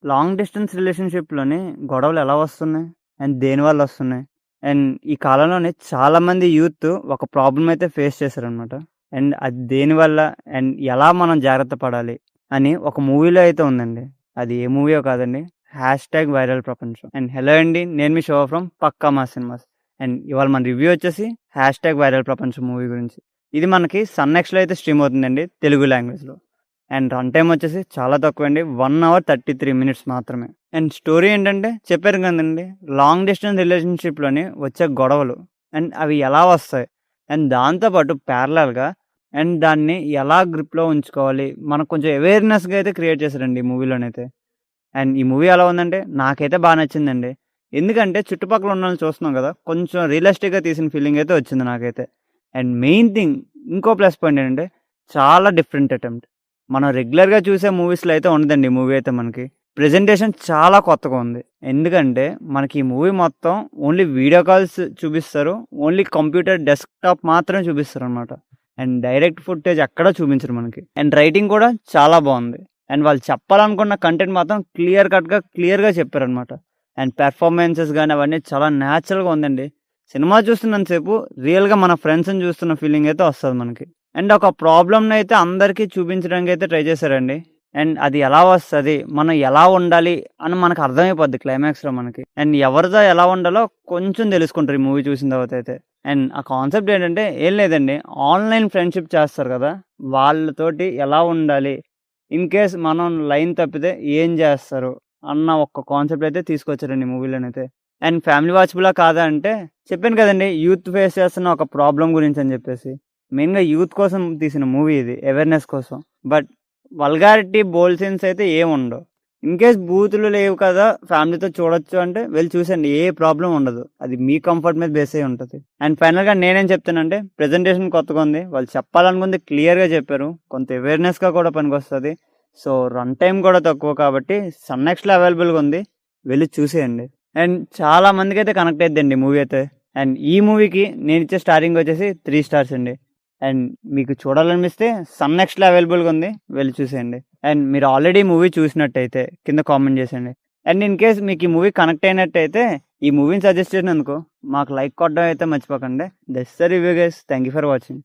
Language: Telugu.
లాంగ్ డిస్టెన్స్ రిలేషన్‌షిప్‌లోని గొడవలు ఎలా వస్తున్నాయి? అండ్ దేనివల్ల వస్తున్నాయి? అండ్ ఈ కాలంలోని చాలామంది యూత్ ఒక ప్రాబ్లమ్ అయితే ఫేస్ చేశారనమాట. అండ్ అది దేనివల్ల? అండ్ ఎలా మనం జాగ్రత్త పడాలి? అని ఒక మూవీలో అయితే ఉందండి. అది ఏ మూవీయో కాదండి. హ్యాష్‌ట్యాగ్ వైరల్ ప్రపంచం. అండ్ హలో అండి. నేను మీ Shiva from Pakka mass cinemas. And ఇవాళ మన రివ్యూ వచ్చేసి హ్యాష్‌ట్యాగ్ వైరల్ ప్రపంచం మూవీ గురించి. ఇది మనకి సన్ నెక్స్ట్‌లో అయితే స్ట్రీమ్ అవుతుందండి తెలుగు లాంగ్వేజ్‌లో. అండ్ రన్ టైమ్ వచ్చేసి చాలా తక్కువండి. 1 అవర్ 33 మినిట్స్ మాత్రమే. అండ్ స్టోరీ ఏంటంటే చెప్పారు కదండీ! లాంగ్ డిస్టెన్స్ రిలేషన్‌షిప్‌లోని వచ్చే గొడవలు అండ్ అవి ఎలా వస్తాయి? అండ్ దాంతో పాటు ప్యారలల్‌గా అండ్ దాన్ని ఎలా గ్రిప్‌లో ఉంచుకోవాలి? మనకు కొంచెం అవేర్‌నెస్‌గా అయితే క్రియేట్ చేశారండి ఈ మూవీలోనైతే. అండ్ ఈ మూవీ ఎలా ఉందంటే నాకైతే బా నచ్చిందండి. ఎందుకంటే చుట్టుపక్కల ఉన్నోళ్ళని చూస్తున్నాం గదా! కొంచెం రియలిస్టిక్‌గా తీసిన ఫీలింగ్ అయితే వచ్చింది నాకైతే. అండ్ మెయిన్ థింగ్ ఇంకో ప్లస్ పాయింట్ ఏంటంటే చాలా డిఫరెంట్ అటెంప్ట్. మనం రెగ్యులర్‌గా చూసే మూవీస్‌లో అయితే ఉండదండి ఈ మూవీ అయితే మనకి. ప్రెజెంటేషన్ చాలా కొత్తగా ఉంది. ఎందుకంటే మనకి ఈ మూవీ మొత్తం ఓన్లీ వీడియో కాల్స్ చూపిస్తారు. ఓన్లీ కంప్యూటర్ డెస్క్‌టాప్ మాత్రమే చూపిస్తారనమాట. అండ్ డైరెక్ట్ ఫుటేజ్ ఎక్కడా చూపించరు మనకి. అండ్ రైటింగ్ కూడా చాలా బావుంది. అండ్ వాళ్ళు చెప్పాలనుకున్న కంటెంట్ మాత్రం క్లియర్‌గా చెప్పారనమాట. అండ్ పెర్ఫార్మన్సెస్ గాని అవన్నీ చాలా న్యాచురల్‌గా ఉందండి. సినిమా చూస్తున్నంత సేపు రియల్‌గా మన ఫ్రెండ్స్‌ని చూస్తున్న ఫీలింగ్ అయితే వస్తది మనకి. అండ్ ఒక ప్రాబ్లమ్‌నయితే అందరికీ చూపించడానికైతే ట్రై చేశారండి. అండ్ అది ఎలా వస్తది? మనం ఎలా ఉండాలి? అని మనకు అర్థమైపోద్ది క్లైమాక్స్‌లో మనకి. అండ్ ఎవరితో ఎలా ఉండాలో కొంచెం తెలుసుకుంటారు ఈ మూవీ చూసిన తర్వాతయితే. అండ్ ఆ కాన్సెప్ట్ ఏంటంటే ఏం లేదండి. ఆన్‌లైన్ ఫ్రెండ్‌షిప్ చేస్తారు కదా! వాళ్ళతోటి ఎలా ఉండాలి? ఇన్ కేస్ మనం లైన్ తప్పితే ఏం జేస్తారు? అన్న ఒక కాన్సెప్ట్ అయితే తీసుకొచ్చారండి ఈ మూవీలోనైతే. అండ్ ఫ్యామిలీ వాచబులా కాదా అంటే చెప్పాను కదండీ! యూత్ ఫేస్ చేస్తున్న ఒక ప్రాబ్లమ్ గురించని జెప్పేసి. మెయిన్‌గా యూత్ కోసం తీసిన మూవీ ఇది. అవేర్‌నెస్ కోసం. బట్ వల్గారిటీ, బోల్డ్ సీన్స్ అయితే ఏముండవు. ఇన్ కేస్ బూతులు లేవు కదా! ఫ్యామిలీతో చూడొచ్చు అంటే వెళ్లి చూసేయండి. ఏ ప్రాబ్లమ్ ఉండదు. అది మీ కంఫర్ట్ మీద బేస్ అయ్యి ఉంటది. అండ్ ఫైనల్‌గా నేనేం చెప్తానంటే ప్రెజెంటేషన్ కొత్తగుంది. వాళ్ళు చెప్పాలనుకుంది క్లియర్‌గా చెప్పారు. కొంత అవేర్‌నెస్‌గా కూడా పనికొస్తది. సో, రన్ టైమ్ కూడా తక్కువ కాబట్టి సన్ నెక్స్ట్‌లో అవైలబుల్‌గా ఉంది. వెళ్లి చూసేయండి. అండ్ చాలా మందికైతే కనెక్ట్ అయిద్దండి మూవీ అయితే. అండ్ ఈ మూవీకి నేనిచ్చే స్టారింగ్ వచ్చేసి 3 స్టార్స్ అండి. అండ్ మీకు చూడాలనిపిస్తే సన్ నెక్స్ట్‌లో అవైలబుల్‌గా ఉంది. వెళ్లి చూసేయండి. అండ్ మీరు ఆల్రెడీ మూవీ చూసినట్టయితే కింద కామెంట్ చేసేయండి. అండ్ ఇన్ కేస్ మీకు ఈ మూవీ కనెక్ట్ అయినట్టయితే ఈ మూవీని సజెస్ట్ చేసినందుకు మాకు లైక్ కొట్టడం అయితే మర్చిపోకండి. That's the review guys. Thank you for watching.